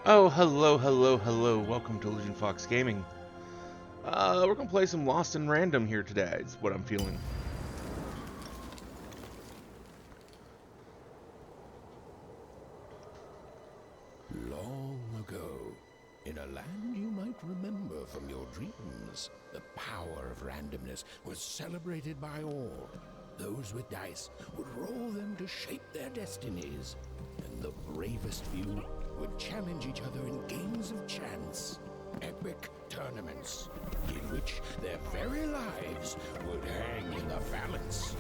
Oh, hello, hello, hello. Welcome to Legend Fox Gaming. We're gonna play some Lost in Random here today, is what I'm feeling. Long ago, in a land you might remember from your dreams, the power of randomness was celebrated by all. Those with dice would roll them to shape their destinies, and the bravest few would challenge each other in games of chance. Epic tournaments, in which their very lives would hang in the balance.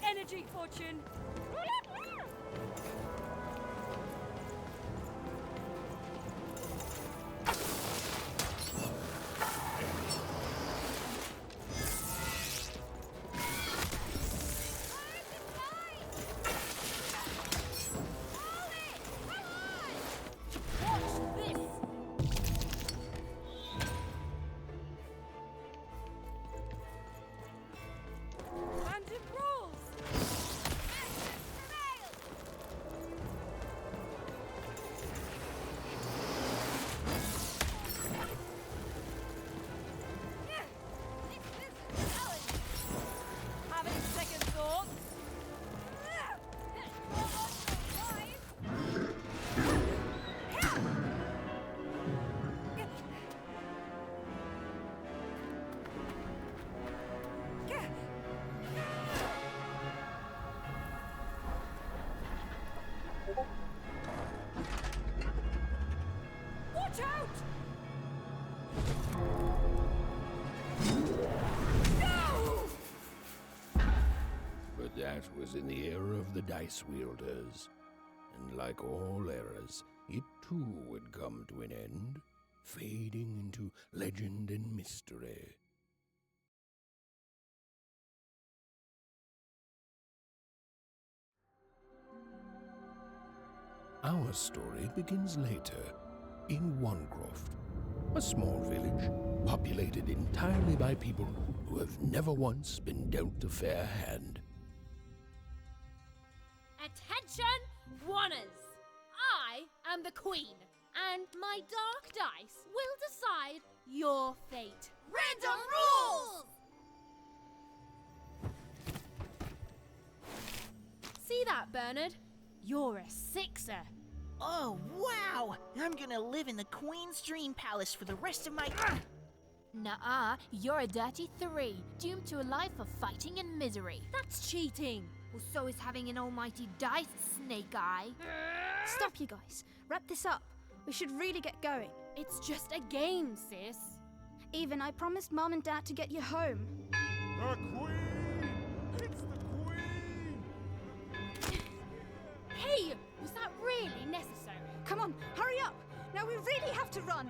Energy, Fortune! Watch out! No! But that was in the era of the dice wielders. And like all eras, it too would come to an end, fading into legend and mystery. Our story begins later, in Wanecroft, a small village populated entirely by people who have never once been dealt a fair hand. Attention, Wanners! I am the Queen, and my dark dice will decide your fate. Random rules! See that, Bernard? You're a sixer. Oh, wow! I'm gonna live in the Queen's Dream Palace for the rest of my... Nuh-uh, you're a dirty 3, doomed to a life of fighting and misery. That's cheating. Well, so is having an almighty dice, Snake Eye. Stop, you guys. Wrap this up. We should really get going. It's just a game, sis. Even I promised Mom and Dad to get you home. The Queen! It's the Queen! Hey, was that really necessary? Come on, hurry up! Now we really have to run!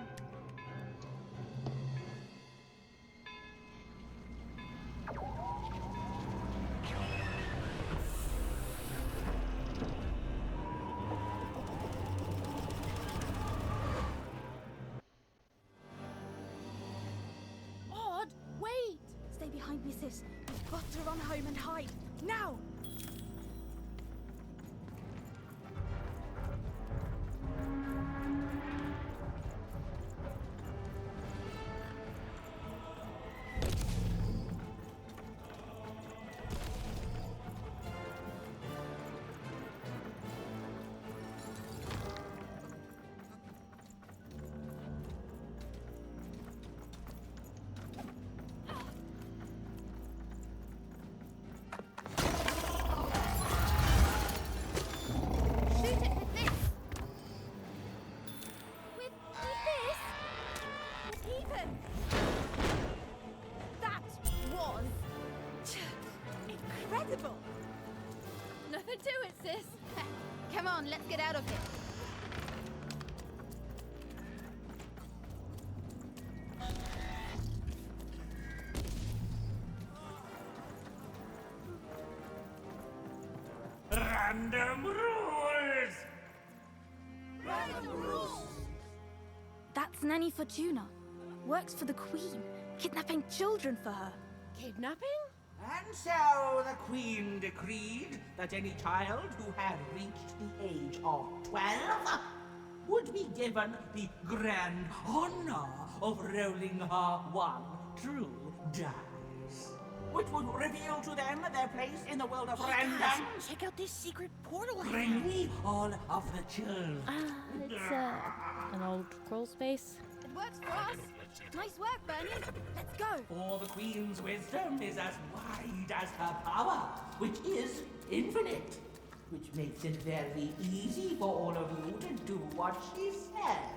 Odd, wait! Stay behind me, sis. We've got to run home and hide. Now! incredible! Nothing to it, sis. Come on, let's get out of here. Random rules! That's Nanny Fortuna. Works for the Queen, kidnapping children for her. Kidnapping? And so the Queen decreed that any child who had reached the age of 12 would be given the grand honor of rolling her one true dice, which would reveal to them their place in the world of random. Check out this secret portal I Bring found. me all of the children. It's an old crawl space. It works for us. Nice work, Bernie. Let's go. For the Queen's wisdom is as wide as her power, which is infinite, which makes it very easy for all of you to do what she says,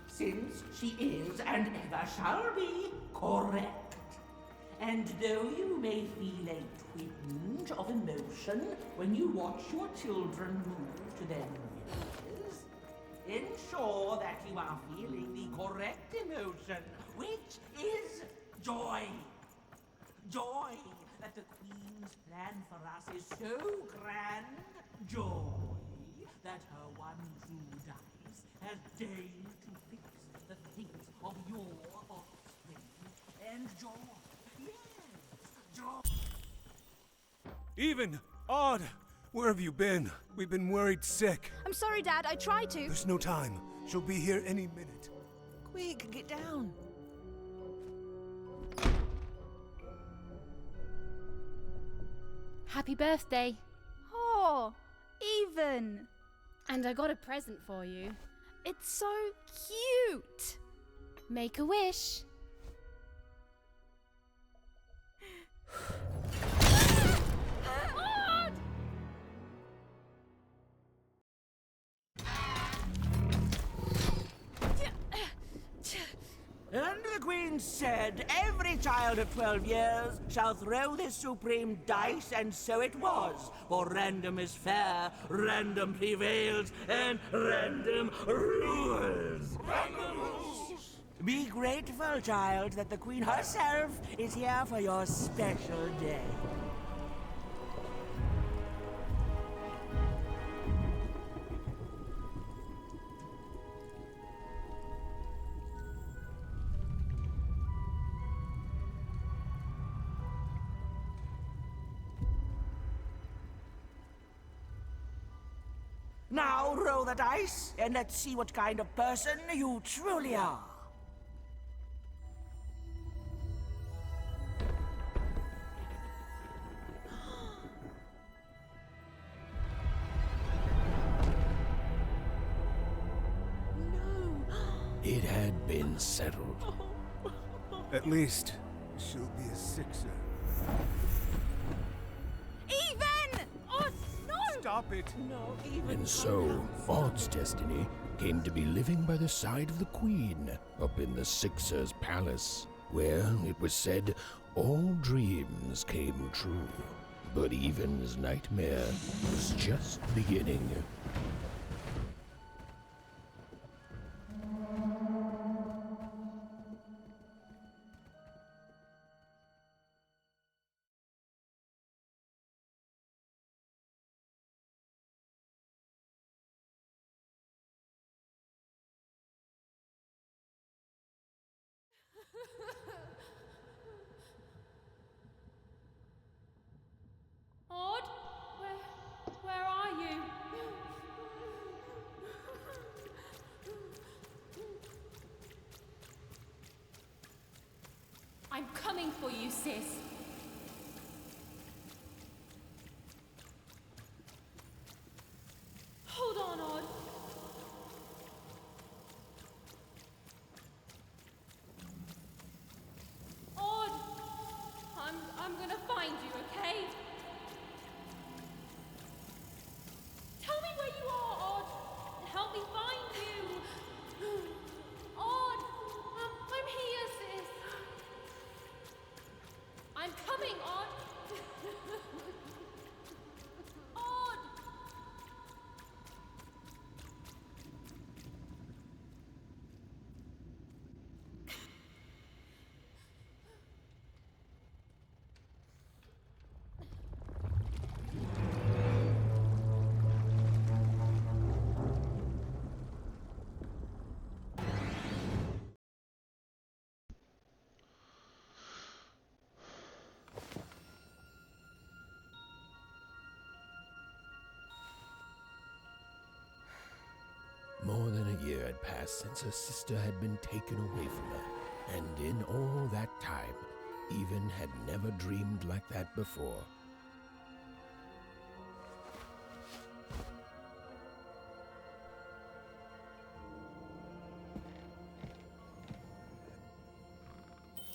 since she is and ever shall be correct. And though you may feel a twinge of emotion when you watch your children move to their new villages, ensure that you are feeling the correct emotion, which is joy. Joy that the Queen's plan for us is so grand. Joy that her one true dice has deigned to fix the fate of your offspring. And joy, yes, joy. Even! Odd! Where have you been? We've been worried sick. I'm sorry, Dad. I tried to. There's no time. She'll be here any minute. Quick, get down. Happy birthday. Oh, Even. And I got a present for you. It's so cute. Make a wish. And the Queen said, every child of 12 years shall throw this supreme dice, and so it was. For random is fair, random prevails, and random rules. Random rules! Be grateful, child, that the Queen herself is here for your special day. Now roll the dice, and let's see what kind of person you truly are. It had been settled. At least, she'll be a sixer. Even! Oh, no! Stop it! And so, Odd's destiny came to be living by the side of the Queen up in the Sixer's palace, where, it was said, all dreams came true. But Even's nightmare was just beginning. Odd? Where are you? I'm coming for you, sis. Hold on, Odd. Odd! I'm gonna find you, okay? Tell me where you are, Odd. Help me find you. Odd, I'm here, sis. I'm More than a year had passed since her sister had been taken away from her, and in all that time, Even had never dreamed like that before.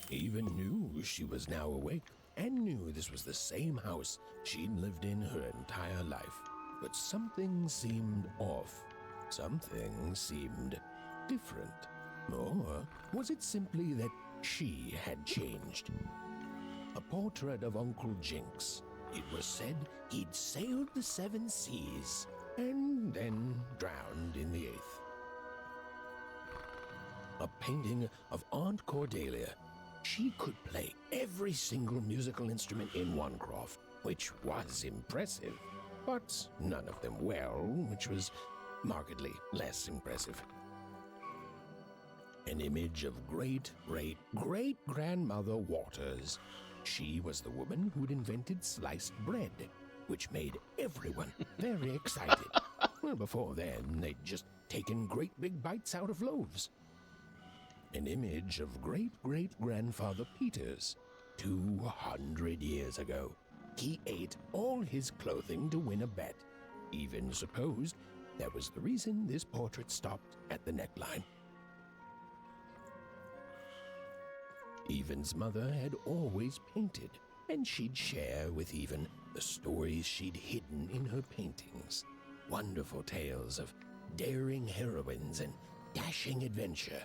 Even knew she was now awake, and knew this was the same house she'd lived in her entire life. But something seemed off. Something seemed different. Or was it simply that she had changed? A portrait of Uncle Jinx. It was said he'd sailed the 7 seas and then drowned in the 8th. A painting of Aunt Cordelia. She could play every single musical instrument in Onecroft, which was impressive, but none of them well, which was markedly less impressive. An image of great-great-great-grandmother Waters. She was the woman who'd invented sliced bread, which made everyone very excited. Well, before then, they'd just taken great big bites out of loaves. An image of great-great-grandfather Peters. 200 years ago, he ate all his clothing to win a bet. Even supposed that was the reason this portrait stopped at the neckline. Even's mother had always painted, and she'd share with Even the stories she'd hidden in her paintings. Wonderful tales of daring heroines and dashing adventure.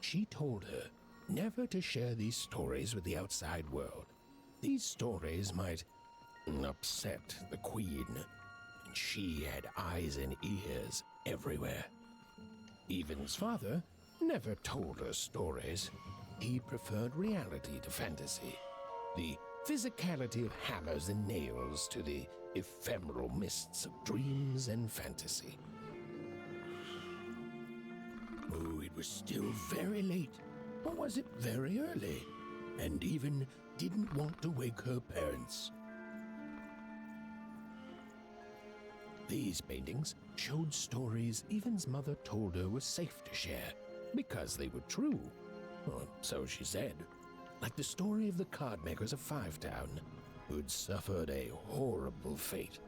She told her never to share these stories with the outside world. These stories might upset the Queen, and she had eyes and ears everywhere. Even's father never told her stories. He preferred reality to fantasy, the physicality of hammers and nails to the ephemeral mists of dreams and fantasy. Oh, it was still very late, or was it very early? And Even didn't want to wake her parents. These paintings showed stories Even's mother told her were safe to share, because they were true. Or so she said. Like the story of the card makers of Five Town, who'd suffered a horrible fate.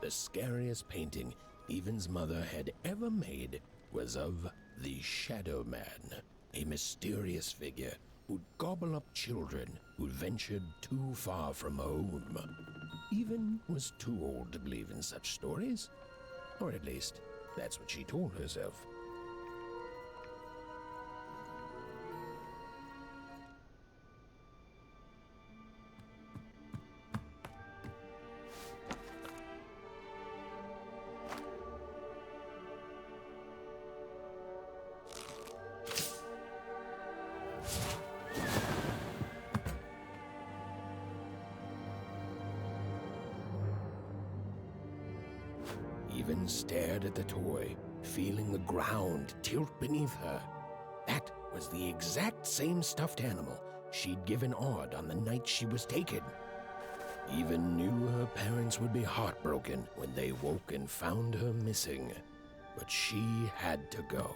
The scariest painting Even's mother had ever made was of the Shadow Man, a mysterious figure who'd gobble up children who'd ventured too far from home. Even was too old to believe in such stories, or at least that's what she told herself. Even stared at the toy, feeling the ground tilt beneath her. That was the exact same stuffed animal she'd given Odd on the night she was taken. Even knew her parents would be heartbroken when they woke and found her missing. But she had to go.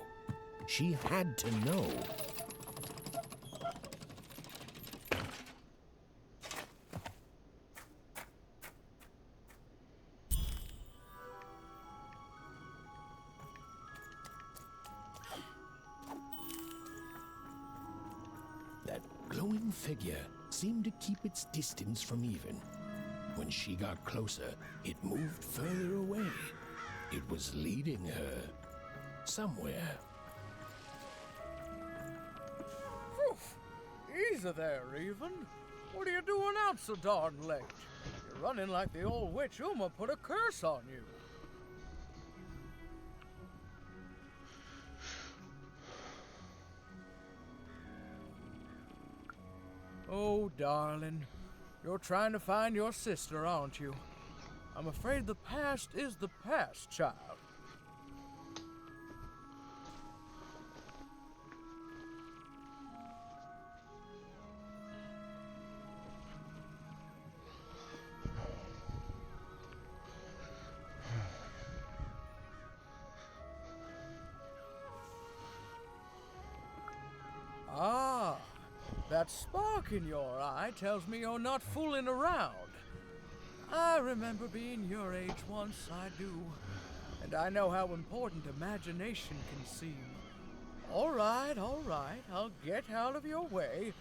She had to know. That glowing figure seemed to keep its distance from Even. When she got closer, it moved further away. It was leading her somewhere. Easy there, Even. What are you doing out so darn late? You're running like the old witch Uma put a curse on you. Oh, darling, you're trying to find your sister, aren't you? I'm afraid the past is the past, child. That spark in your eye tells me you're not fooling around. I remember being your age once, I do. And I know how important imagination can seem. All right, I'll get out of your way.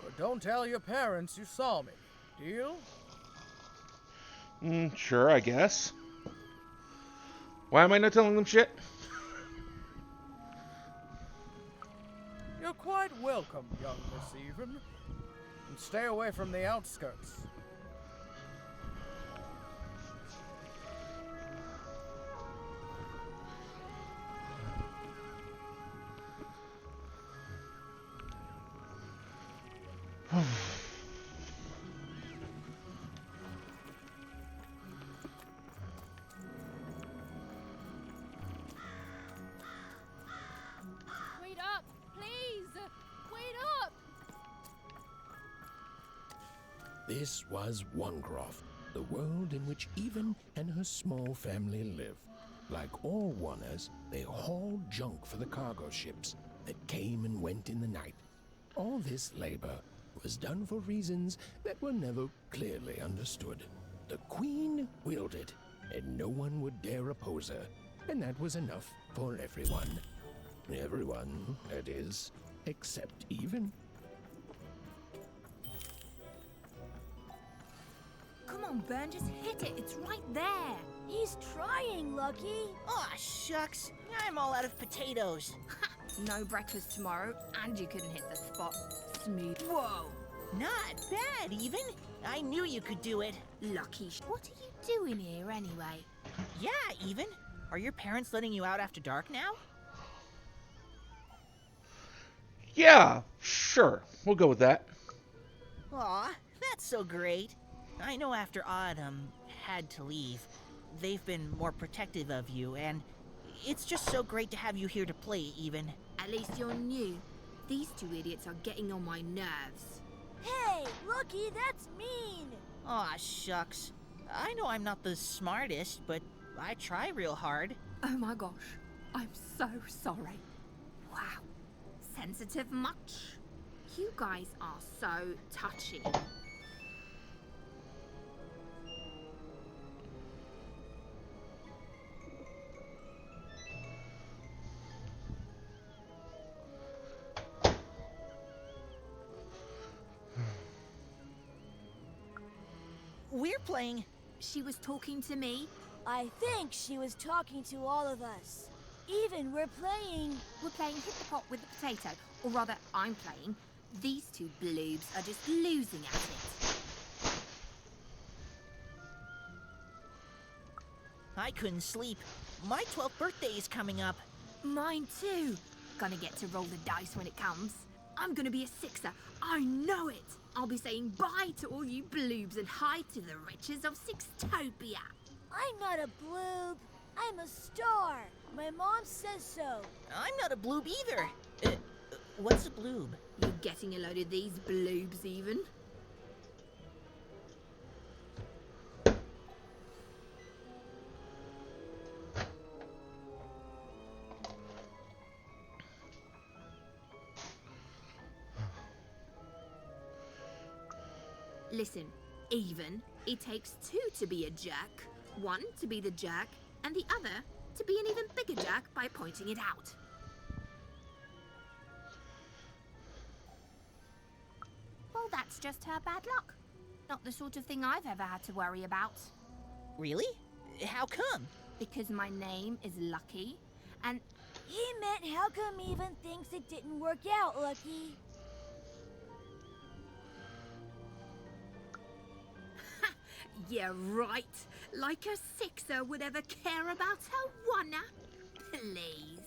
But don't tell your parents you saw me. Deal? Sure, I guess. Why am I not telling them shit? You're quite welcome, young Miss Even. And stay away from the outskirts. Wait up, please! Wait up! This was Onecroft, the world in which Even and her small family live. Like all Oners, they hauled junk for the cargo ships that came and went in the night. All this labor was done for reasons that were never clearly understood. The Queen willed it, and no one would dare oppose her, and that was enough for everyone. Everyone, that is, except Even. Come on, Burn, just hit it. It's right there. He's trying, Lucky. Aw, shucks. I'm all out of potatoes. No breakfast tomorrow, and you couldn't hit the spot. Smooth. Whoa. Not bad, Even. I knew you could do it. Lucky. What are you doing here anyway? Yeah, Even. Are your parents letting you out after dark now? Yeah, sure. We'll go with that. Aw, that's so great. I know after Autumn had to leave, they've been more protective of you, and it's just so great to have you here to play, Even. At least you're new. These two idiots are getting on my nerves. Hey, Lucky, that's mean! Aw, shucks. I know I'm not the smartest, but I try real hard. Oh my gosh. I'm so sorry. Wow. Sensitive much? You guys are so touchy. We're playing. She was talking to me. I think she was talking to all of us. Even we're playing... We're playing hit the pot with the potato. Or rather, I'm playing. These two bloobs are just losing at it. I couldn't sleep. My 12th birthday is coming up. Mine too. Gonna get to roll the dice when it comes. I'm gonna be a sixer. I know it. I'll be saying bye to all you bloobs and hi to the riches of Sixtopia. I'm not a bloob. I'm a star. My mom says so. I'm not a bloob either. What's a bloob? You're getting a load of these bloobs even. Listen, Even, it takes two to be a jerk. One to be the jerk, and the other to be an even bigger jerk by pointing it out. Well, that's just her bad luck. Not the sort of thing I've ever had to worry about. Really? How come? Because my name is Lucky, and... He meant how come Even thinks it didn't work out, Lucky? Yeah, right. Like a sixer would ever care about her wanna. Please.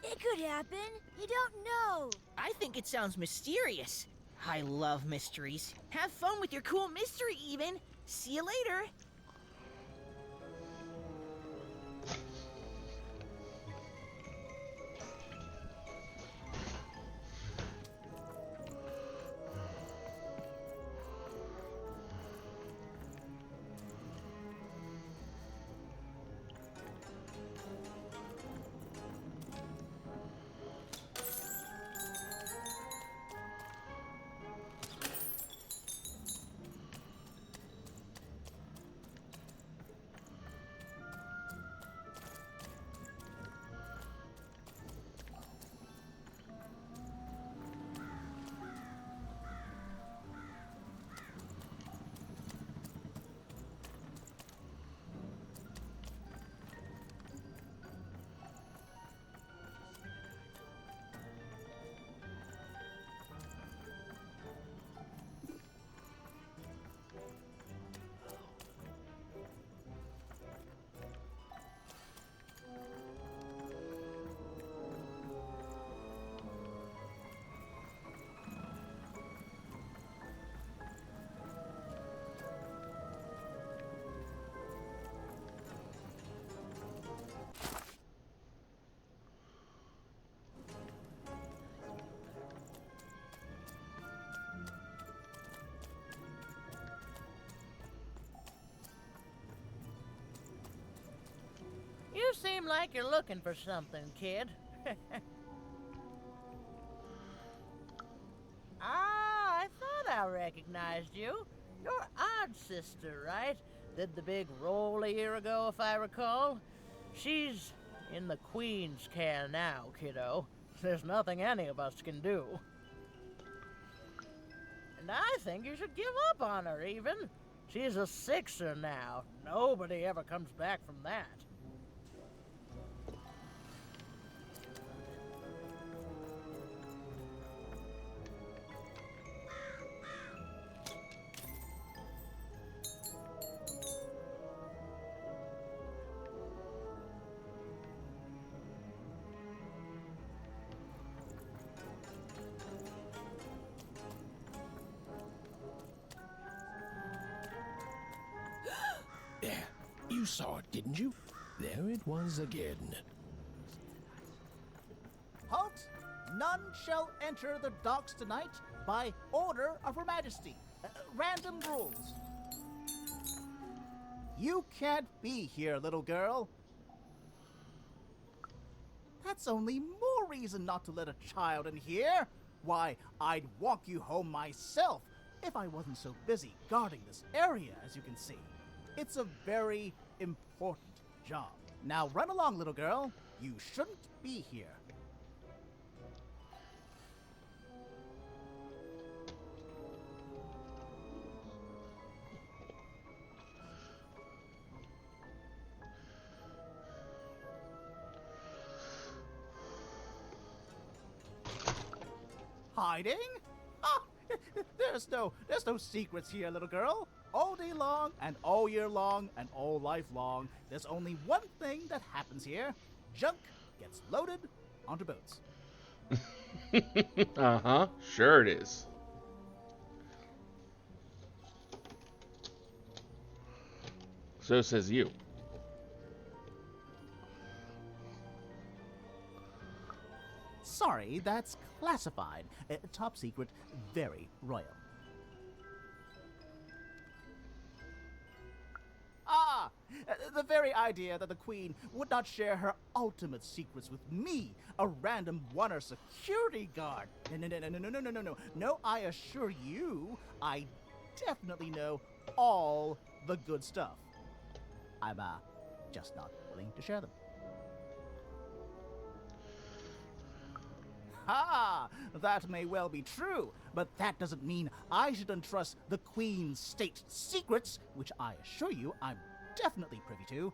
It could happen. You don't know. I think it sounds mysterious. I love mysteries. Have fun with your cool mystery, Even. See you later. seem like you're looking for something, kid. I thought I recognized you. You're Odd Sister, right? Did the big roll a year ago, if I recall. She's in the Queen's care now, kiddo. There's nothing any of us can do. And I think you should give up on her, even. She's a sixer now. Nobody ever comes back from that. There, you saw it, didn't you? There it was again. Halt! None shall enter the docks tonight by order of Her Majesty. Random rules. You can't be here, little girl. That's only more reason not to let a child in here. Why, I'd walk you home myself if I wasn't so busy guarding this area, as you can see. It's a very important job. Now run along, little girl. You shouldn't be here. Hiding? Ah, there's no secrets here, little girl. All day long, and all year long, and all life long, there's only one thing that happens here. Junk gets loaded onto boats. Uh-huh. Sure it is. So says you. Sorry, that's classified. Top secret, very royal. Ah! The very idea that the Queen would not share her ultimate secrets with me, a random one-er security guard. No. No, I assure you, I definitely know all the good stuff. I'm, just not willing to share them. Ah, that may well be true, but that doesn't mean I should entrust the Queen's state secrets, which I assure you I'm definitely privy to,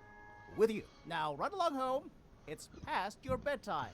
with you. Now run along home. It's past your bedtime.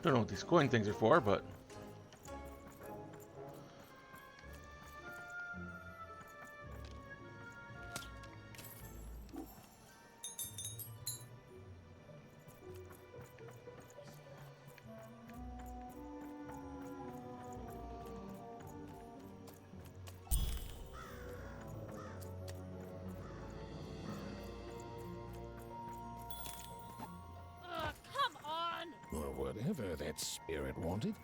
Don't know what these coin things are for, but... Whatever that spirit wanted,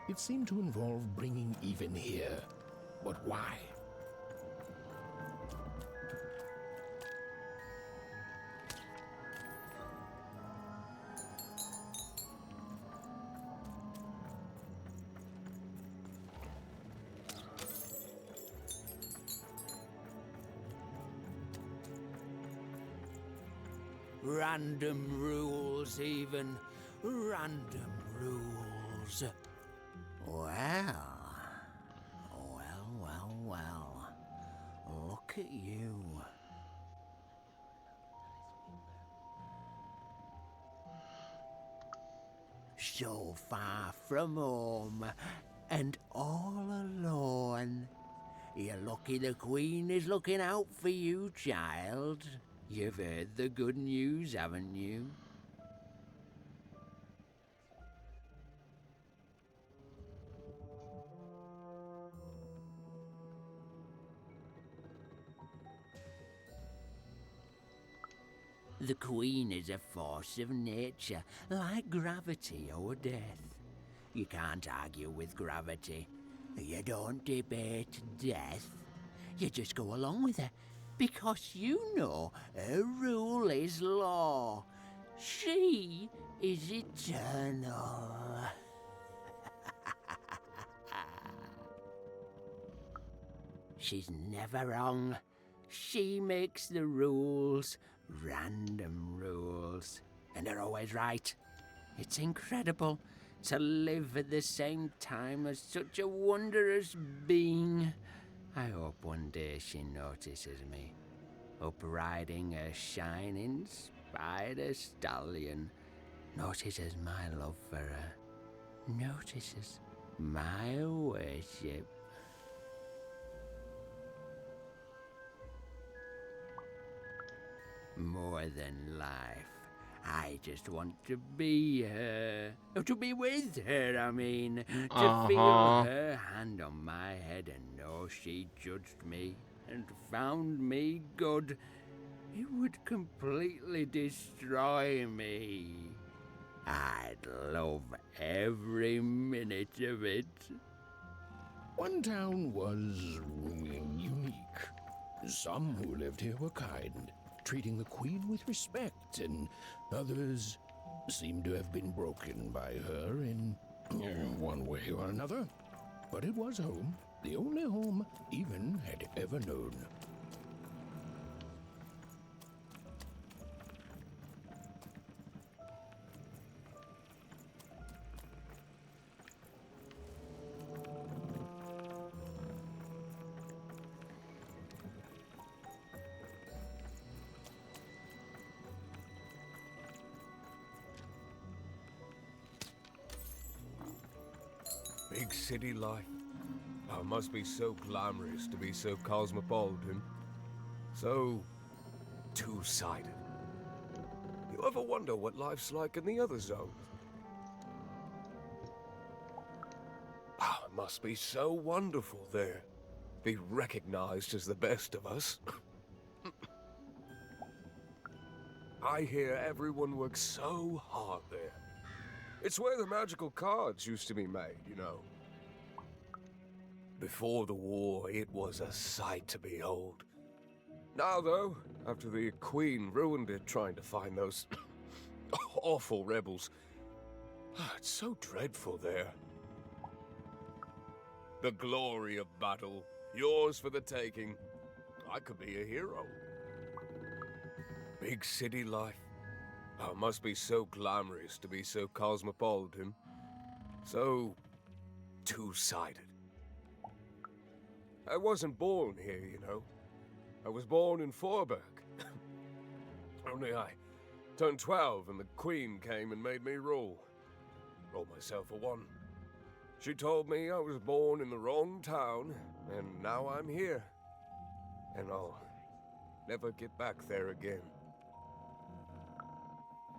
it seemed to involve bringing even here. But why? Random rules, even. Random rules. Well. Look at you. so far from home and all alone. You're lucky the Queen is looking out for you, child. You've heard the good news, haven't you? The Queen is a force of nature, like gravity or death. You can't argue with gravity. You don't debate death. You just go along with her, because you know her rule is law. She is eternal. She's never wrong. She makes the rules, random rules, and they're always right. It's incredible to live at the same time as such a wondrous being. I hope one day she notices me, up riding a shining spider stallion, notices my love for her, notices my worship. More than life, I just want to be her. To be with her, I mean. To feel her hand on my head and know she judged me and found me good. It would completely destroy me. I'd love every minute of it. One town was unique. Some who lived here were kind, treating the Queen with respect, and others seemed to have been broken by her in one way or another. But it was home, the only home Even had ever known. Big city life. Oh, it must be so glamorous to be so cosmopolitan. So two-sided. You ever wonder what life's like in the other zones? Oh, it must be so wonderful there. Be recognized as the best of us. I hear everyone works so hard there. It's where the magical cards used to be made, you know. Before the war, it was a sight to behold. Now, though, after the Queen ruined it trying to find those awful rebels, it's so dreadful there. The glory of battle, yours for the taking. I could be a hero. Big city life. Oh, it must be so glamorous to be so cosmopolitan. So two-sided. I wasn't born here, you know. I was born in Forberg. Only I turned 12 and the Queen came and made me rule. Rolled myself a one. She told me I was born in the wrong town, and now I'm here. And I'll never get back there again.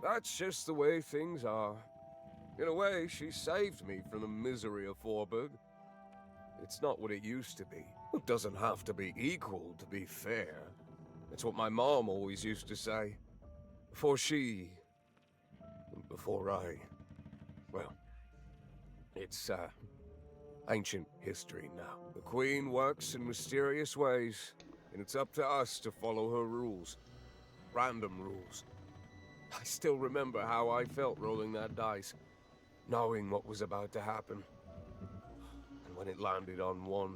That's just the way things are. In a way, she saved me from the misery of Forberg. It's not what it used to be. It doesn't have to be equal to be fair. It's what my mom always used to say. Before I... Well, it's, ancient history now. The Queen works in mysterious ways, and it's up to us to follow her rules. Random rules. I still remember how I felt rolling that dice, knowing what was about to happen. And when it landed on one,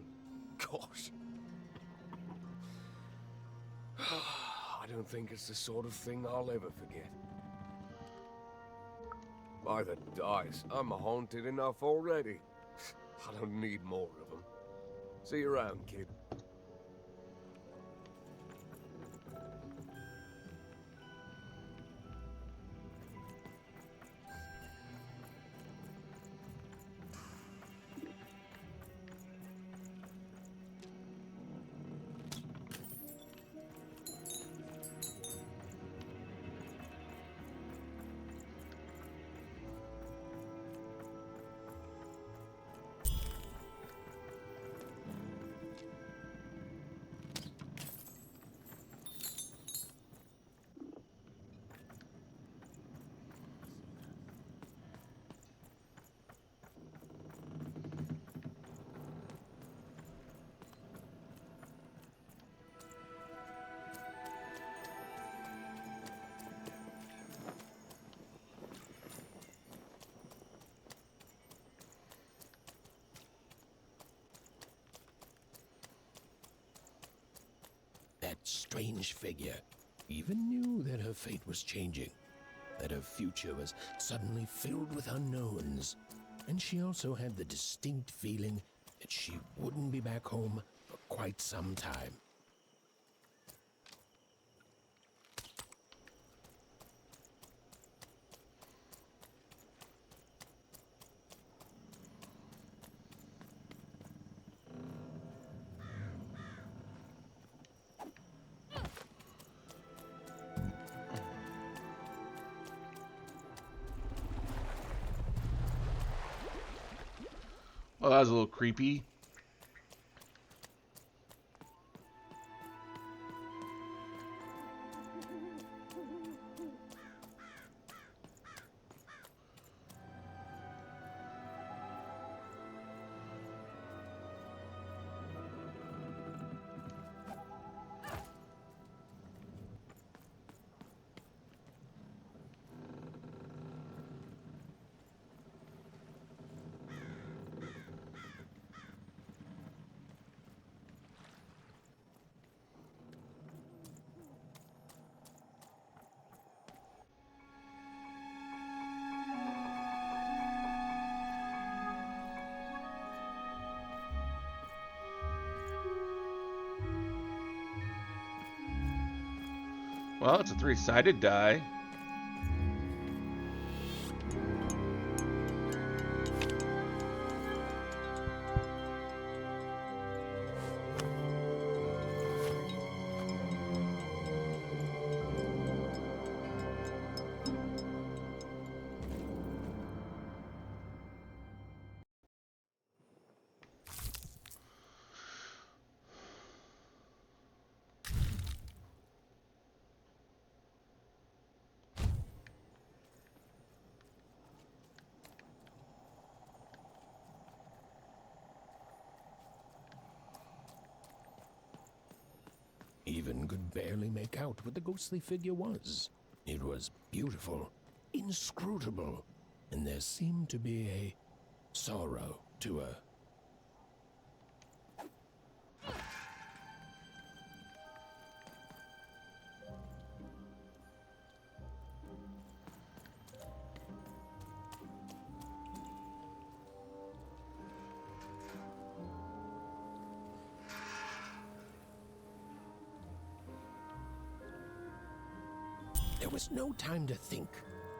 gosh. I don't think it's the sort of thing I'll ever forget. By the dice, I'm haunted enough already. I don't need more of them. See you around, kid. that strange figure even knew that her fate was changing, that her future was suddenly filled with unknowns, and she also had the distinct feeling that she wouldn't be back home for quite some time. Well, that was a little creepy. Well, it's a three-sided die. Even could barely make out what the ghostly figure was. It was beautiful, inscrutable, and there seemed to be a sorrow to her. There was no time to think.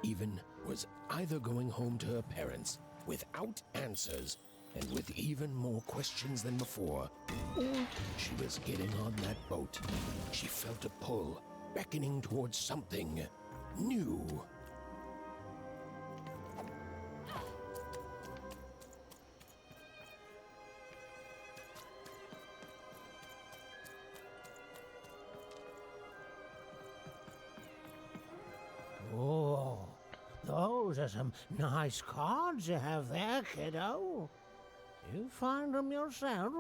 Even was either going home to her parents without answers and with even more questions than before, or she was getting on that boat. She felt a pull, beckoning towards something new. Oh, those are some nice cards you have there, kiddo. You find them yourself?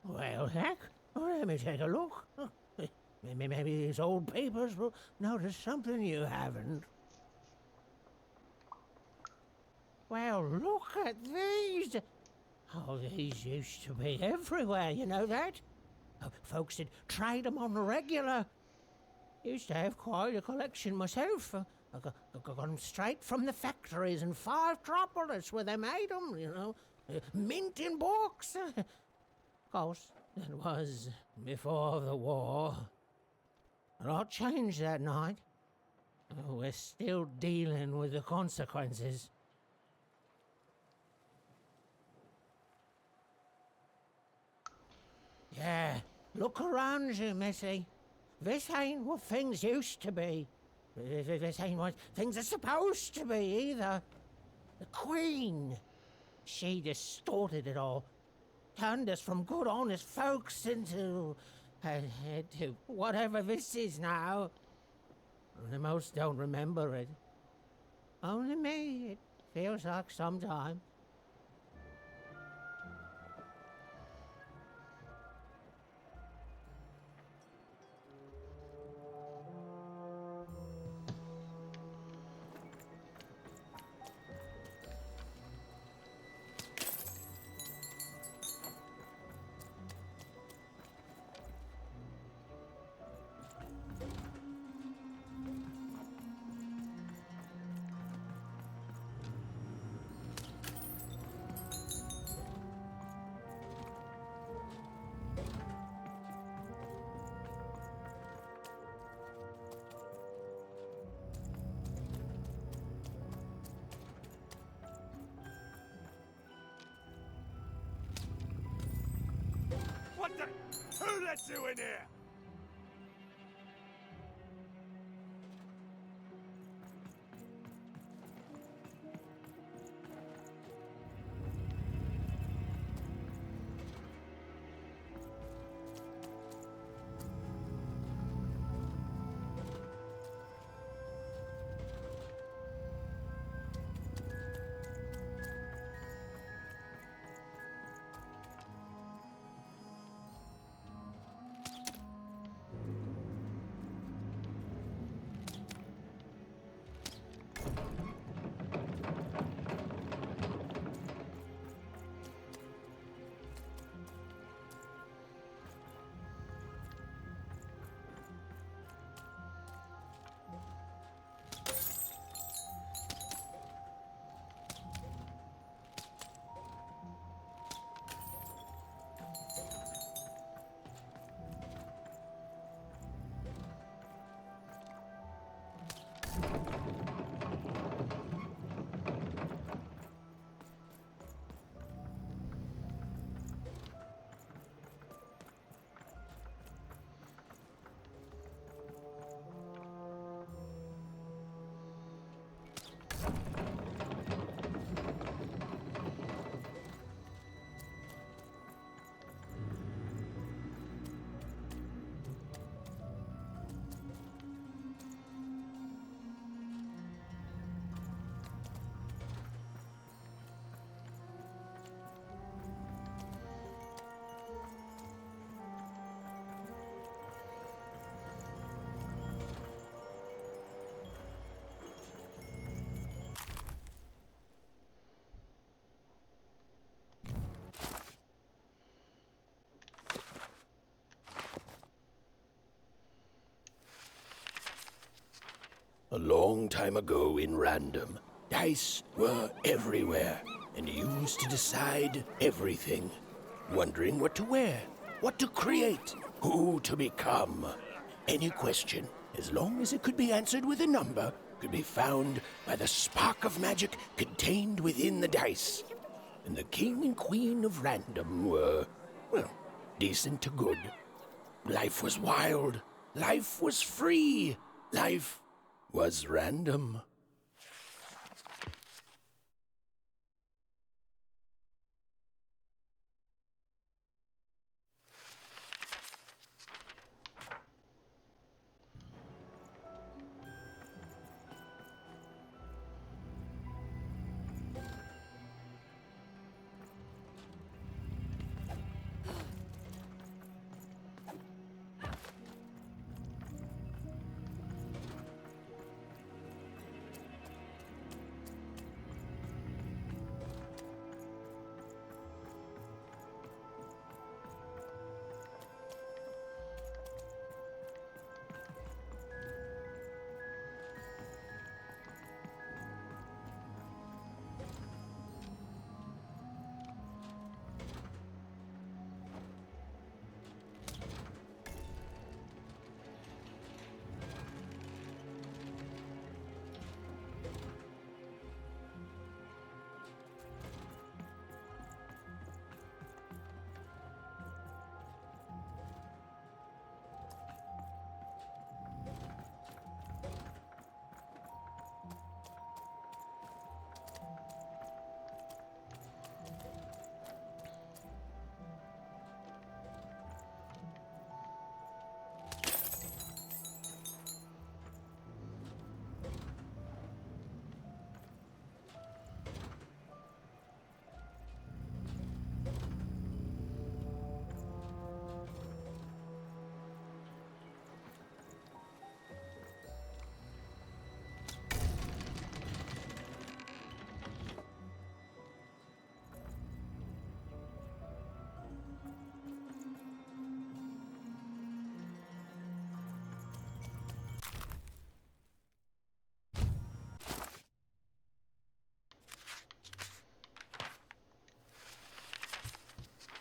Well, heck, let me take a look. Maybe these old papers will notice something you haven't. Well, look at these. Oh, these used to be everywhere, you know that? Folks did trade them on the regular. Used to have quite a collection myself. I got them straight from the factories in 5 Tropolis where they made them, you know. Mint in books. Of course, that was before the war. A lot changed that night. We're still dealing with the consequences. Yeah, look around you, Missy. This ain't what things used to be. This ain't what things are supposed to be, either. The Queen, she distorted it all. Turned us from good, honest folks into whatever this is now. The most don't remember it. Only me, it feels like sometimes. Who let you in here? A long time ago in Random, dice were everywhere and used to decide everything. Wondering what to wear, what to create, who to become. Any question, as long as it could be answered with a number, could be found by the spark of magic contained within the dice. And the king and queen of Random were, well, decent to good. Life was wild. Life was free. Life was random.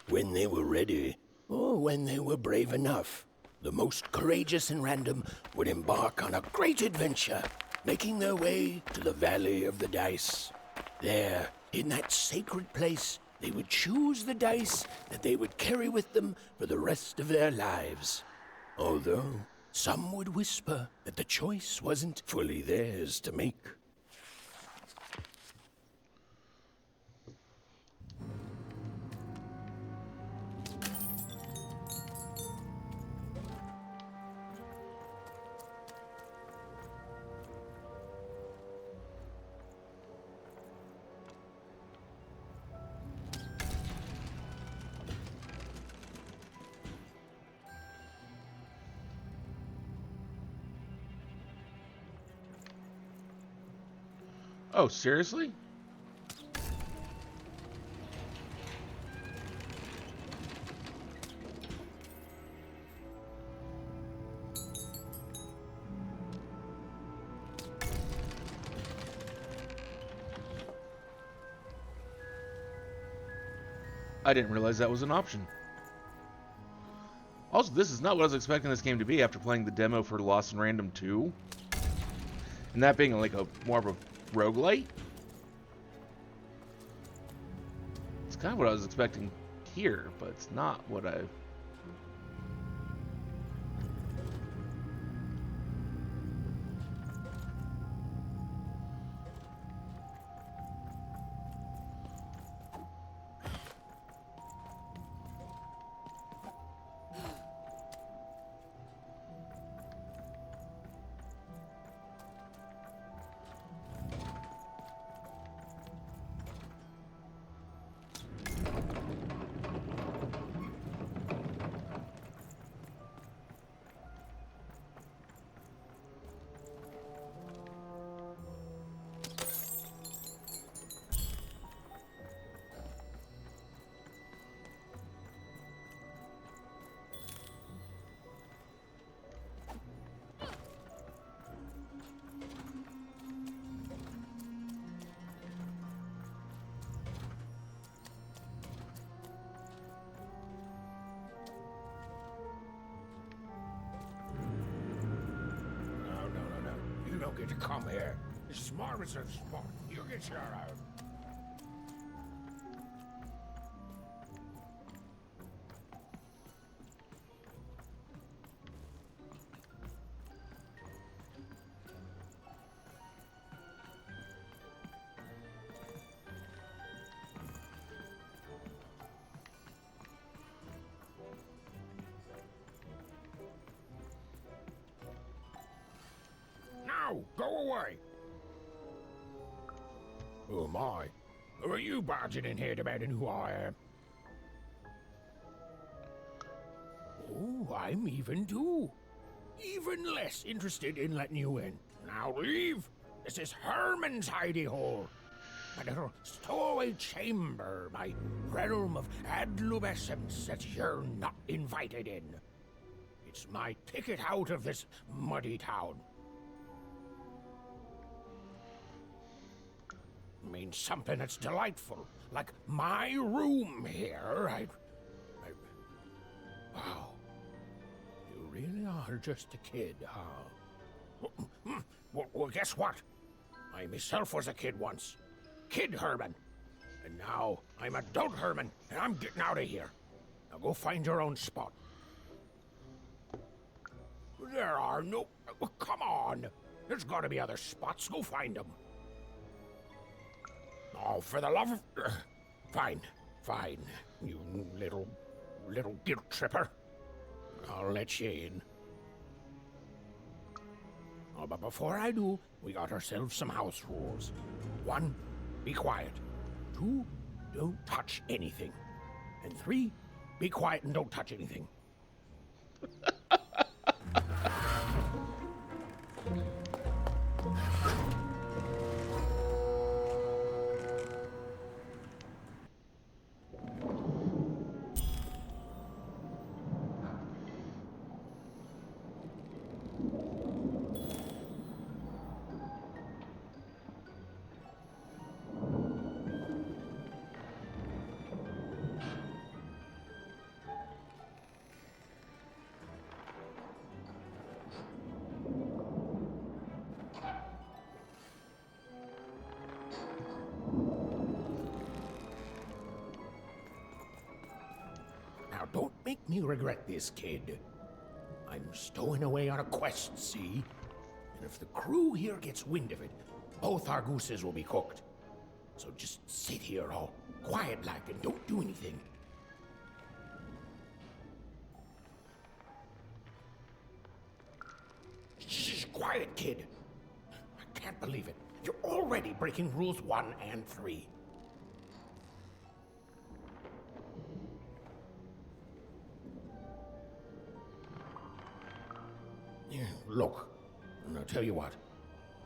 When they were ready, or when they were brave enough, the most courageous in Random would embark on a great adventure, making their way to the Valley of the Dice. There, in that sacred place, they would choose the dice that they would carry with them for the rest of their lives. Although some would whisper that the choice wasn't fully theirs to make. Oh, seriously? I didn't realize that was an option. Also, this is not what I was expecting this game to be after playing the demo for Lost in Random 2. And that being like a more of a roguelite. It's kind of what I was expecting here, but it's not what I... No. You don't get to come here. This is my reserved spot. You get your own. Now, go away. Oh my. Who are you barging in here demanding who I am? Oh, I'm even too. Even less interested in letting you in. Now leave. This is Herman's hidey hole. My little stowaway chamber, my realm of adlubescence that you're not invited in. It's my ticket out of this muddy town. Means something that's delightful, like my room here. Wow. You really are just a kid, huh? Well, guess what? I myself was a kid once. Kid Herman. And now I'm adult Herman, and I'm getting out of here. Now go find your own spot. There are no... Oh, come on. There's got to be other spots. Go find them. Oh, for the love of... Fine. You little guilt tripper. I'll let you in. Oh, but before I do, we got ourselves some house rules. 1, be quiet. 2, don't touch anything. And 3, be quiet and don't touch anything. me regret this, kid. I'm stowing away on a quest, see? And if the crew here gets wind of it, both our gooses will be cooked. So just sit here all quiet-like and don't do anything. Shh, quiet, kid. I can't believe it. You're already breaking rules 1 and 3. Yeah, look, and I'll tell you what.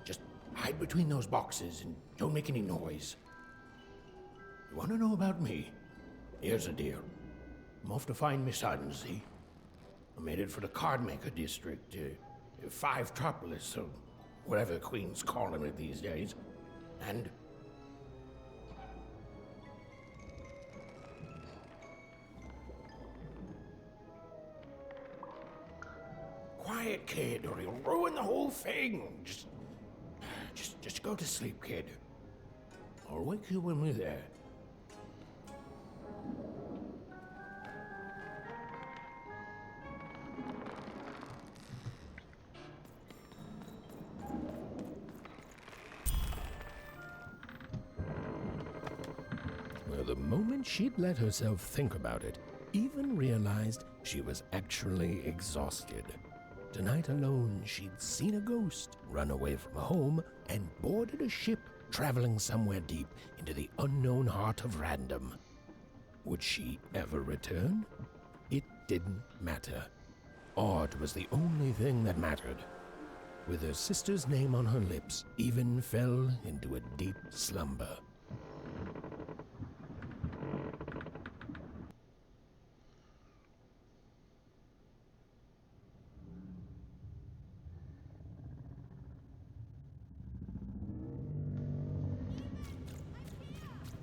Just hide between those boxes and don't make any noise. You want to know about me? Here's the deal. I'm off to find my son, see? I'm headed for the Cardmaker district, 5 Tropolis, or whatever the Queen's calling it these days. And... quiet, kid, or you'll ruin the whole thing. Just go to sleep, kid. I'll wake you when we're there. Well, the moment she'd let herself think about it, even realized she was actually exhausted. Tonight alone, she'd seen a ghost, run away from home, and boarded a ship traveling somewhere deep into the unknown heart of random. Would she ever return? It didn't matter. Odd was the only thing that mattered. With her sister's name on her lips, Even fell into a deep slumber.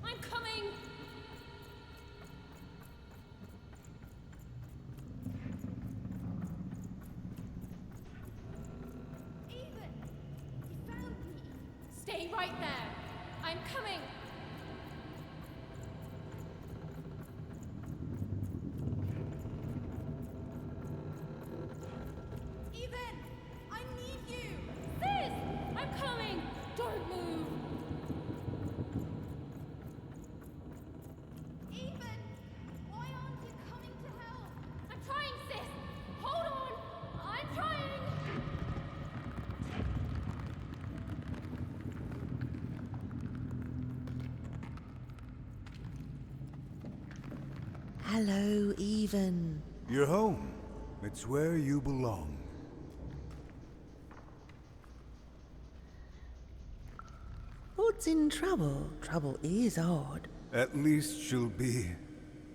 I'm coming! Even! You found me! Stay right there! I'm coming! Even! I need you! Sis! I'm coming! Don't move! Even! Why aren't you coming to help? I'm trying, sis! Hold on! I'm trying! Hello, Even. You're home. It's where you belong. What's in trouble? Trouble is odd. At least she'll be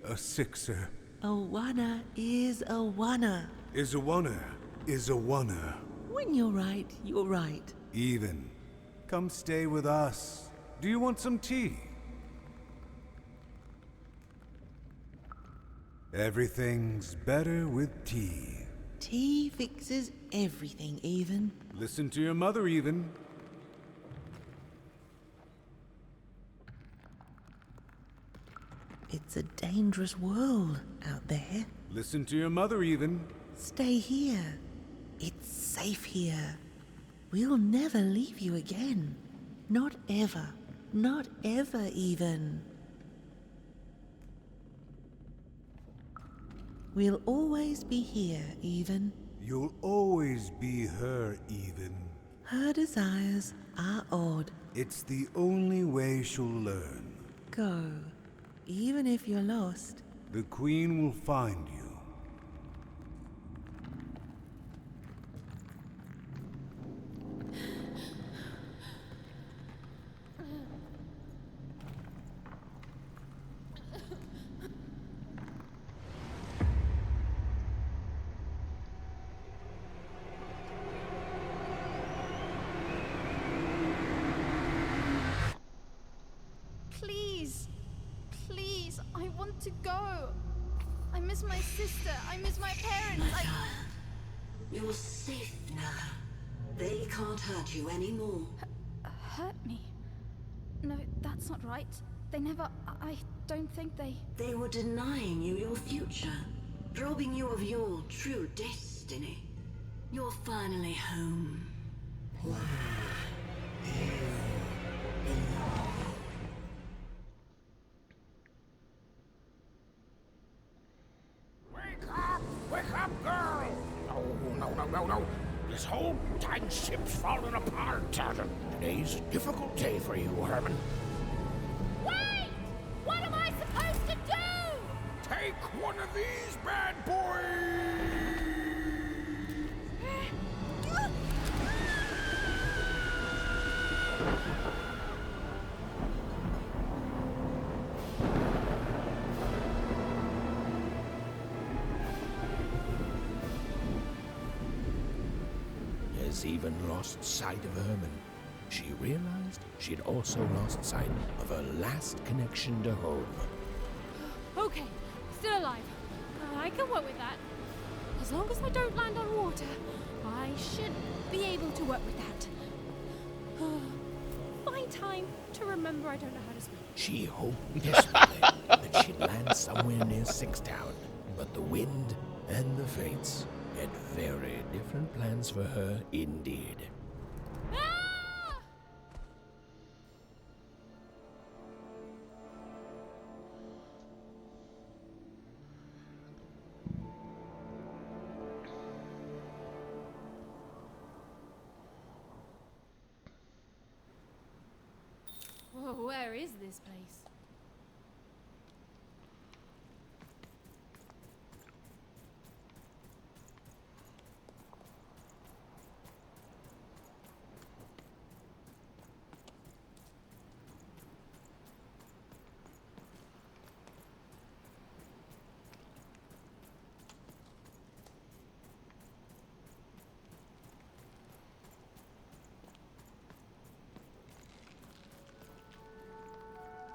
a sixer. A wanna is a wanna. Is a wanna. Is a wanna. When you're right, you're right. Even. Come stay with us. Do you want some tea? Everything's better with tea. Tea fixes everything, Even. Listen to your mother, Even. It's a dangerous world out there. Listen to your mother, Even. Stay here. It's safe here. We'll never leave you again. Not ever. Not ever, Even. We'll always be here, Even. You'll always be her, Even. Her desires are odd. It's the only way she'll learn. Go. Even if you're lost. The Queen will find you. Please! Please, I want to go! I miss my sister, I miss my parents, You're safe now. They can't hurt you anymore. Hurt me? No, that's not right. They never... I don't think they... They were denying you your future. robbing you of your true destiny. You're finally home. Wake up, girl! No. This whole time ship's falling apart. Today's a difficult day for you, Herman. Wait! What am I supposed to do? Take one of these bad boys! Has even lost sight of Herman. She realized she'd also lost sight of her last connection to home. Okay, still alive. I can work with that. As long as I don't land on water, I should be able to work with that. Find time to remember I don't know how to swim. She hoped desperately that she'd land somewhere near Sixtown, but the wind and the fates had very different plans for her indeed. Whoa, where is this place?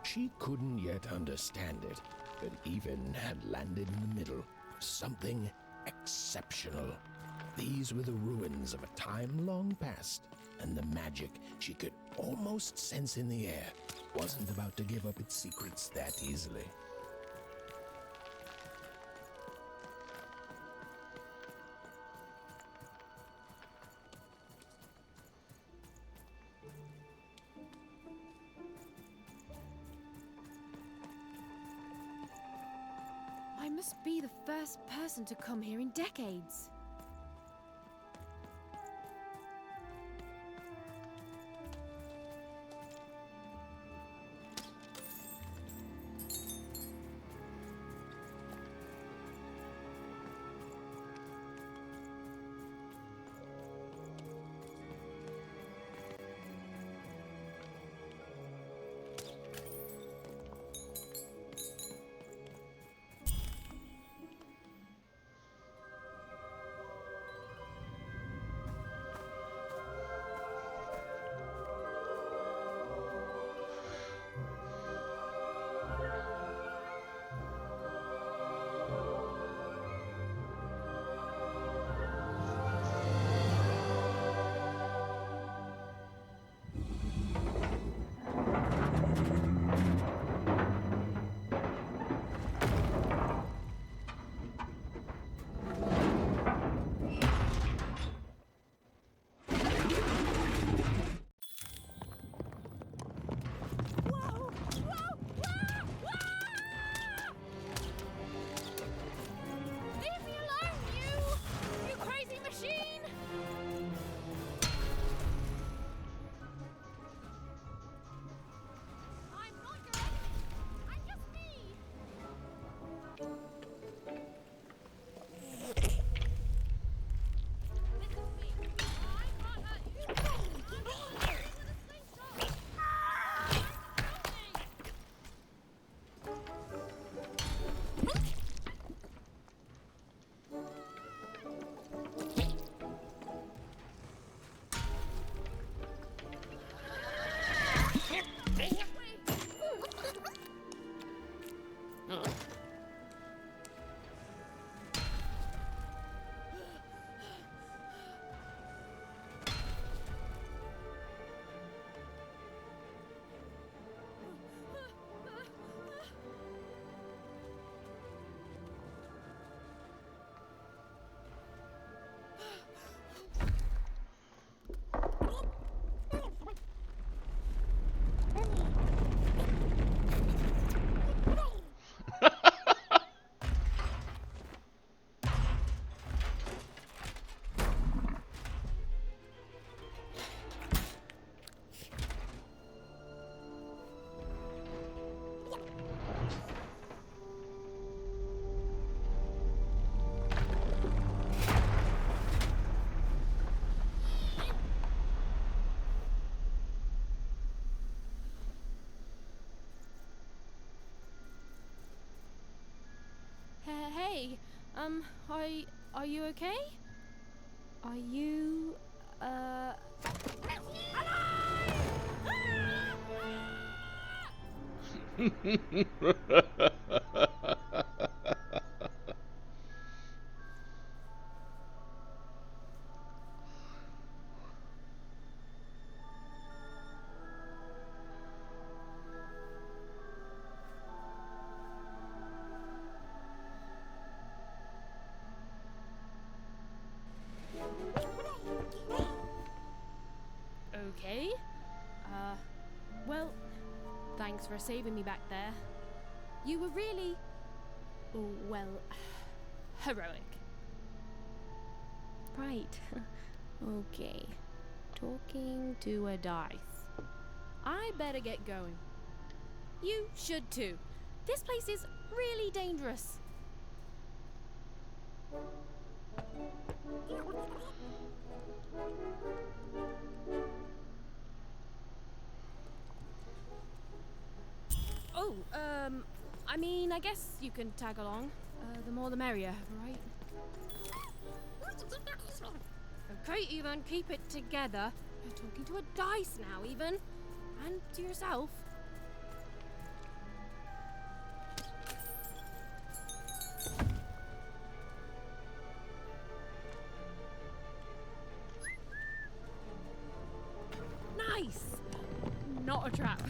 She couldn't yet understand it, but even had landed in the middle of something exceptional. These were the ruins of a time long past, and the magic she could almost sense in the air wasn't about to give up its secrets that easily. I must be the first person to come here in decades. Hey, are you okay? Are you, Okay. Well, thanks for saving me back there. You were really, well, heroic. Right. Okay. Talking to a dice. I better get going. You should too. This place is really dangerous. Oh, I mean, I guess you can tag along. The more the merrier, right? Okay, Ethan, keep it together. You're talking to a dice now, Ethan. And to yourself. Nice! Not a trap.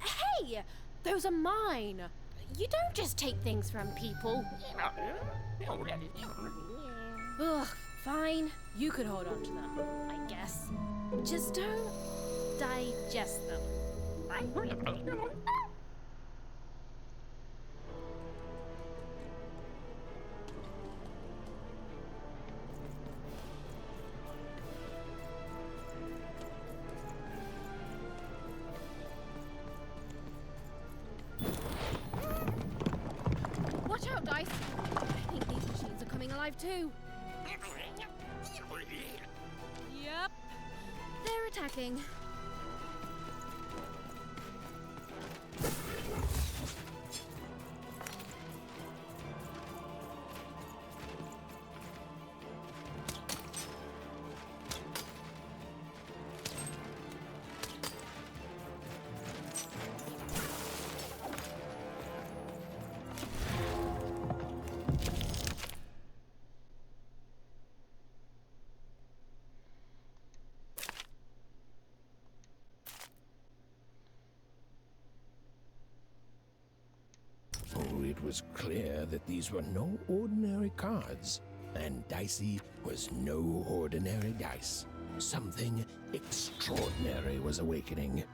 Hey! Those are mine! You don't just take things from people. Ugh, fine. You could hold on to them, I guess. Just don't digest them. Watch out, Dice! I think these machines are coming alive too. Yep. They're attacking. Oh, it was clear that these were no ordinary cards, and Dicey was no ordinary dice. Something extraordinary was awakening.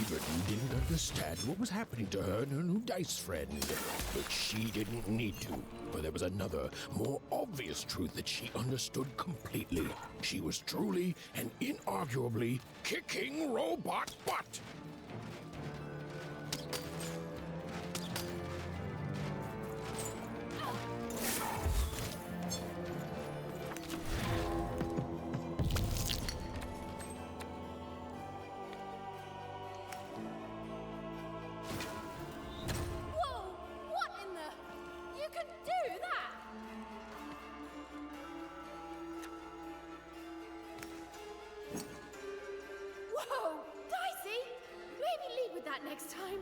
Burton didn't understand what was happening to her and her new dice friend. But she didn't need to, for there was another, more obvious truth that she understood completely. She was truly and inarguably kicking robot butt. Next time.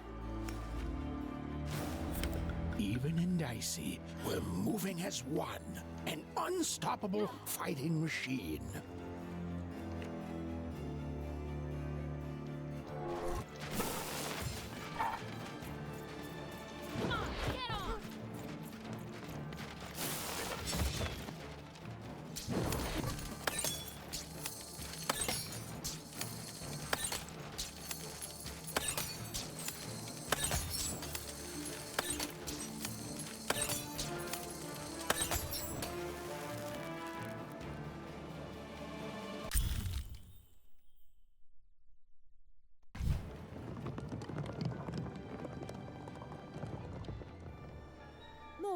Even in Dicey, we're moving as one, an unstoppable fighting machine.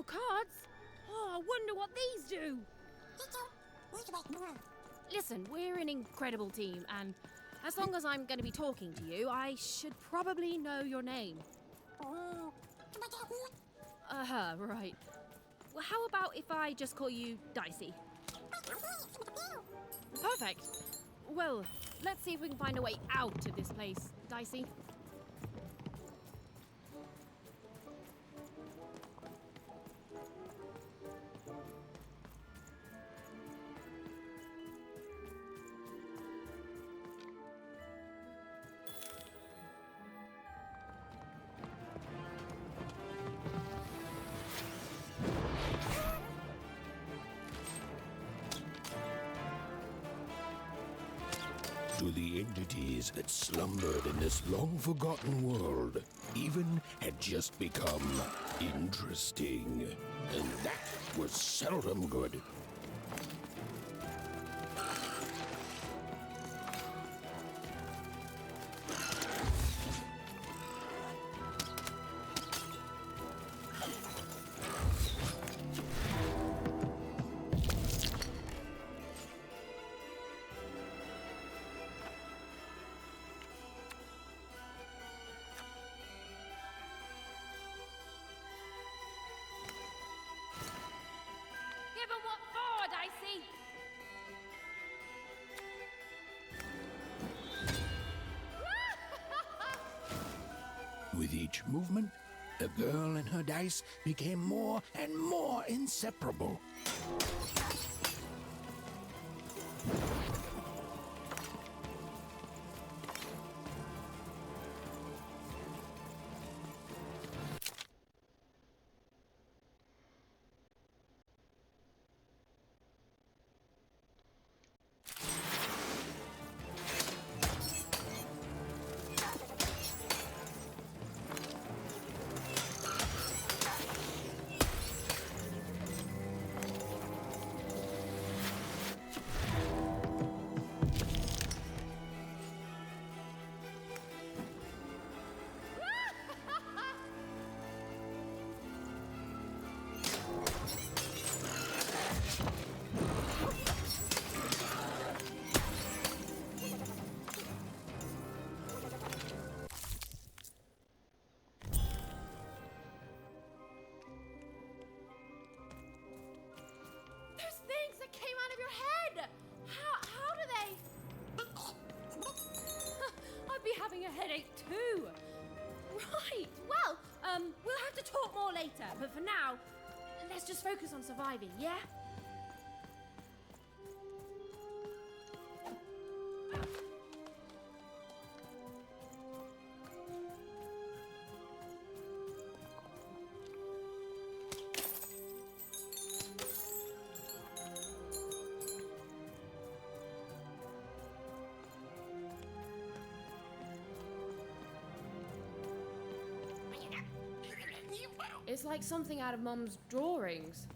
cards? Oh, I wonder what these do. Listen, we're an incredible team, and as long as I'm going to be talking to you, I should probably know your name. Right. Well, how about if I just call you Dicey? Perfect. Well, let's see if we can find a way out of this place, Dicey. To the entities that slumbered in this long-forgotten world, even had just become interesting. And that was seldom good. Give 'em what for, Dicey? With each movement, the girl and her dice became more and more inseparable. Those things that came out of your head! How do they... I'd be having a headache too. Right, well, we'll have to talk more later, but for now, let's just focus on surviving, yeah? It's like something out of Mum's drawings.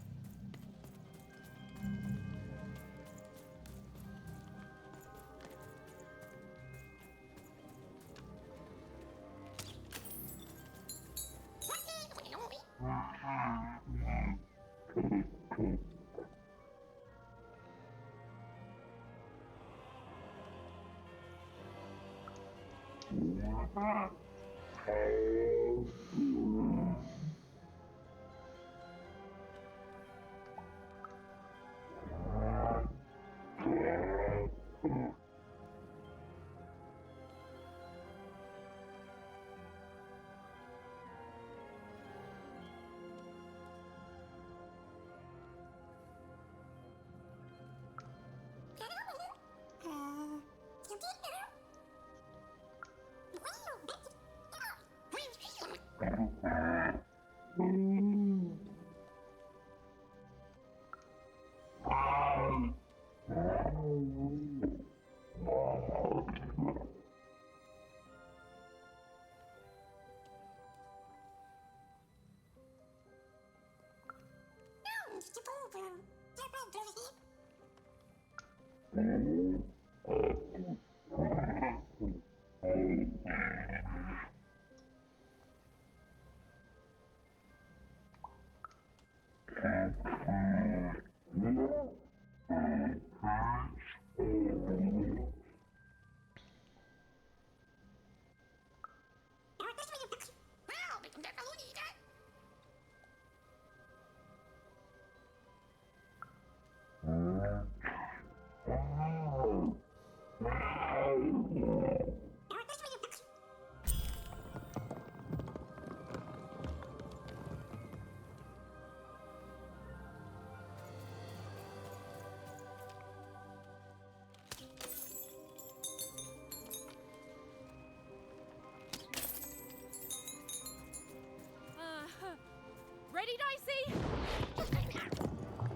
Ready, Dicey?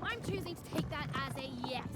I'm choosing to take that as a yes.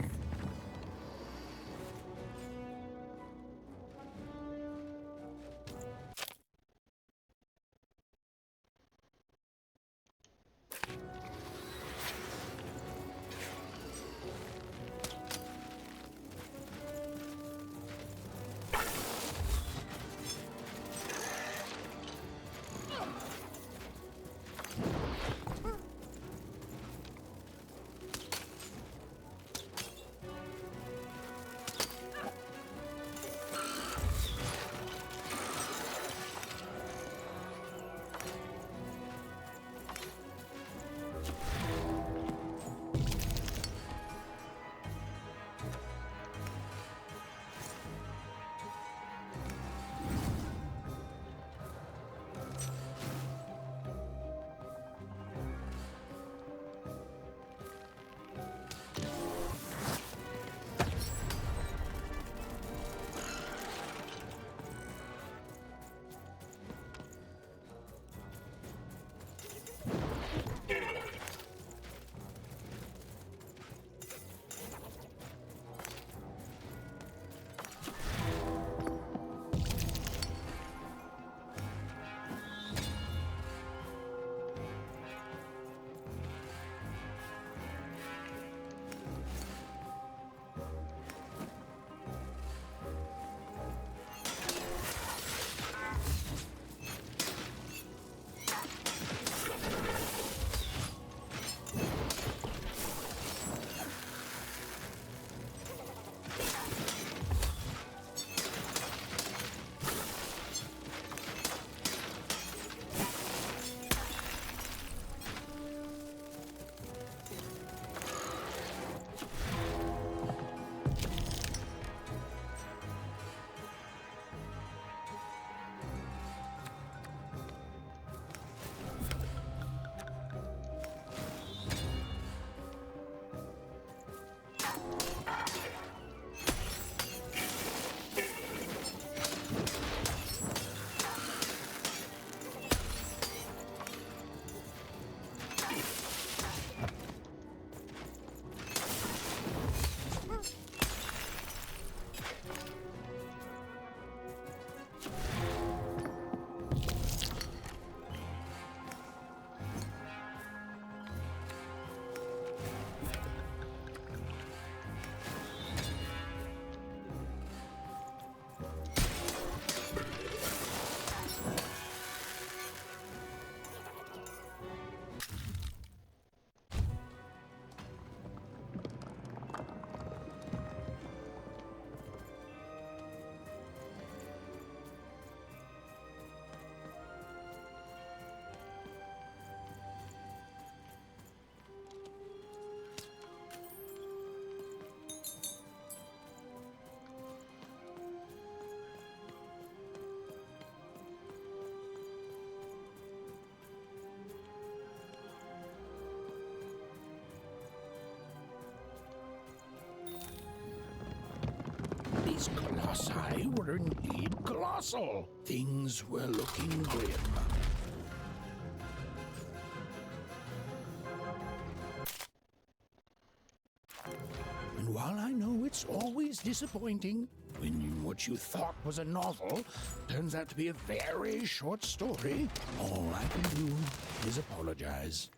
These colossi were indeed colossal. Things were looking grim. And while I know it's always disappointing when what you thought was a novel turns out to be a very short story, all I can do is apologize.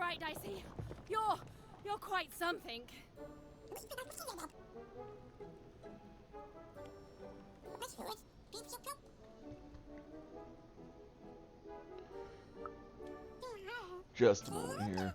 right, Dicey. You're quite something. Just a moment here.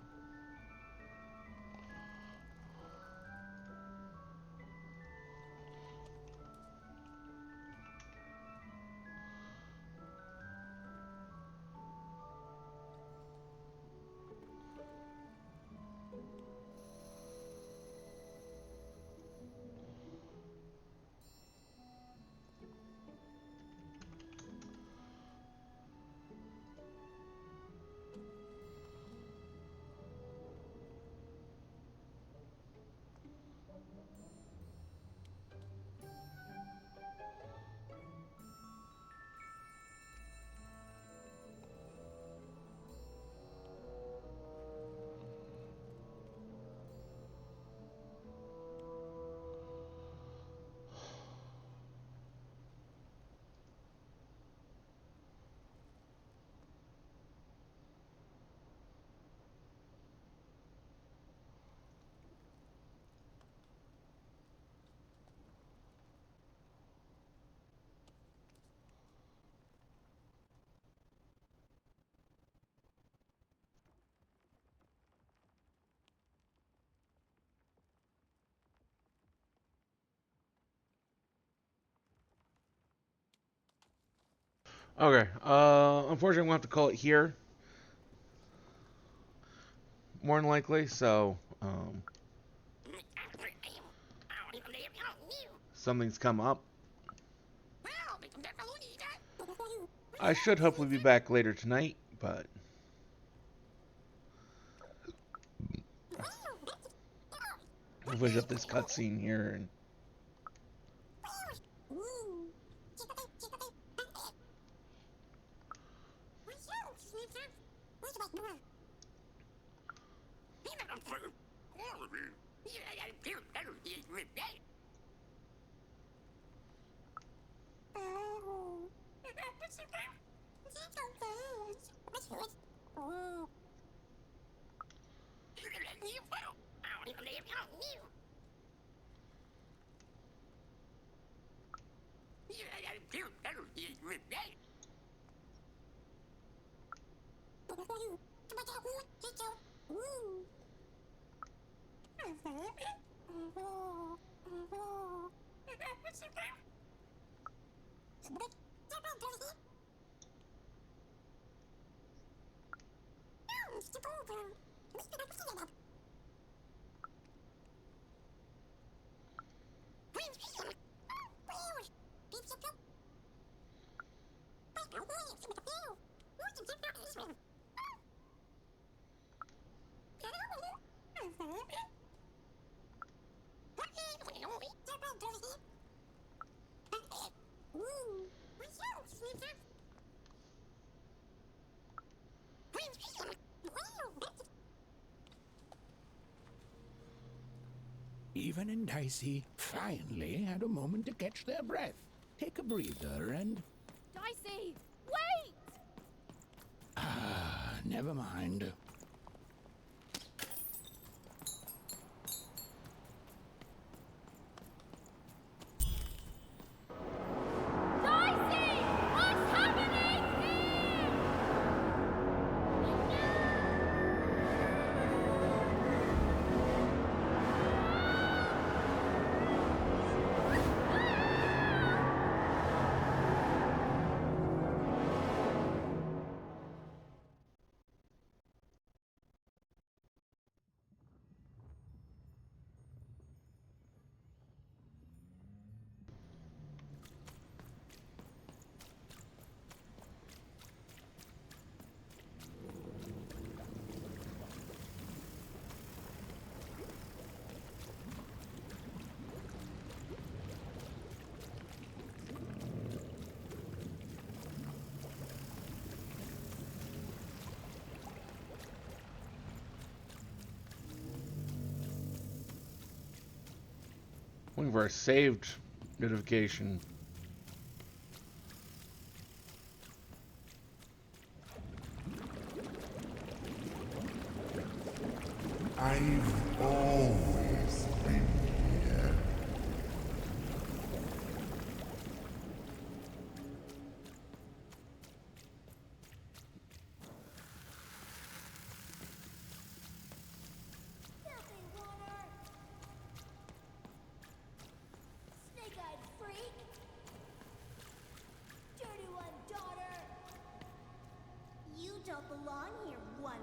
Okay, unfortunately I'm going to have to call it here. More than likely, so, something's come up. I should hopefully be back later tonight, but I'll finish up this cutscene here and Even and Dicey finally had a moment to catch their breath. Take a breather and... Dicey, wait! Ah, never mind. Dicey! What's happening looking for a saved notification. I've always been here. Snake-eyed freak! Dirty one, daughter! You don't belong here, Oner.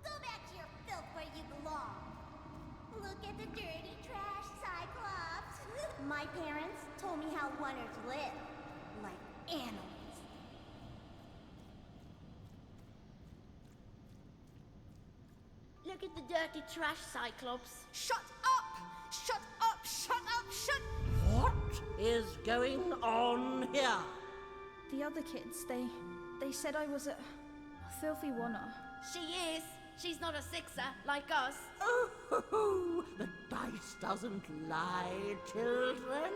Go back to your filth where you belong. Look at the dirty trash, Cyclops. My parents told me how Oners live. Like animals. Look at the dirty trash, Cyclops. Shut up! Shut up! Shut up! Shut... What is going on here? The other kids, they said I was a filthy Oner. She is. She's not a sixer like us. Oh, the dice doesn't lie, children.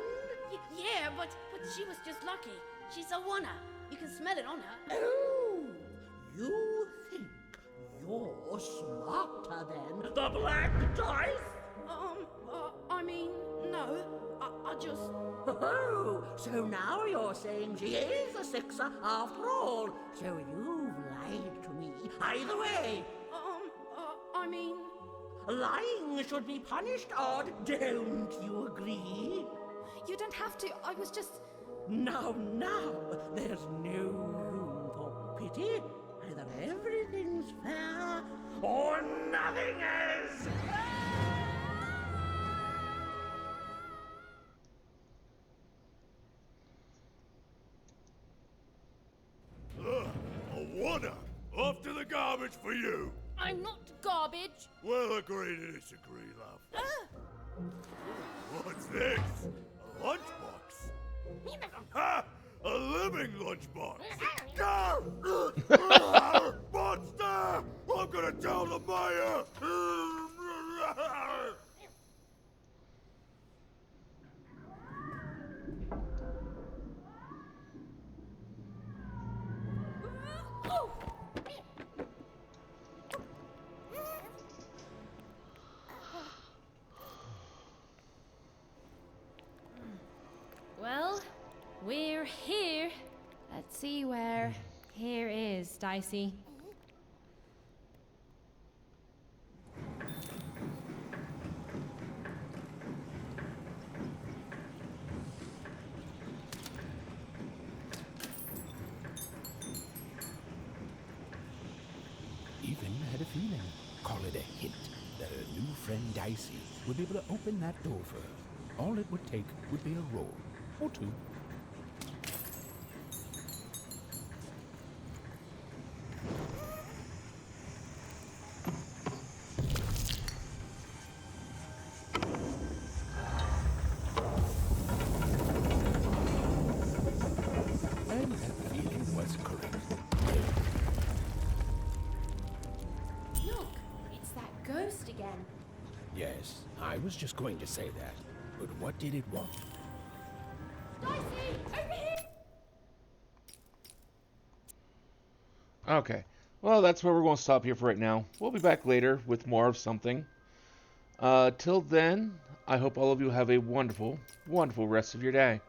Yeah, but she was just lucky. She's a Oner. You can smell it on her. Oh, you think you're smarter than the black dice? I mean, no. I just... Oh, so now you're saying she is a sixer after all. So you've lied to me. Either way. I mean... Lying should be punished, Odd. Don't you agree? You don't have to. I was just... Now, there's no room for pity. Either everything's fair or nothing is. A Oner! Off to the garbage for you! I'm not garbage. We'll agree to disagree, love. What's this? A lunchbox? Ha! A living lunchbox! Monster! I'm gonna tell the mayor! Well, we're here. Let's see where here is, Dicey. Even had a feeling, call it a hint, that her new friend Dicey would be able to open that door for her. All it would take would be a roll or two. And that feeling was correct. Look, it's that ghost again. Yes, I was just going to say that. But what did it want? Dicey, over here! Okay. Well, that's where we're going to stop here for right now. We'll be back later with more of something. Till then, I hope all of you have a wonderful, wonderful rest of your day.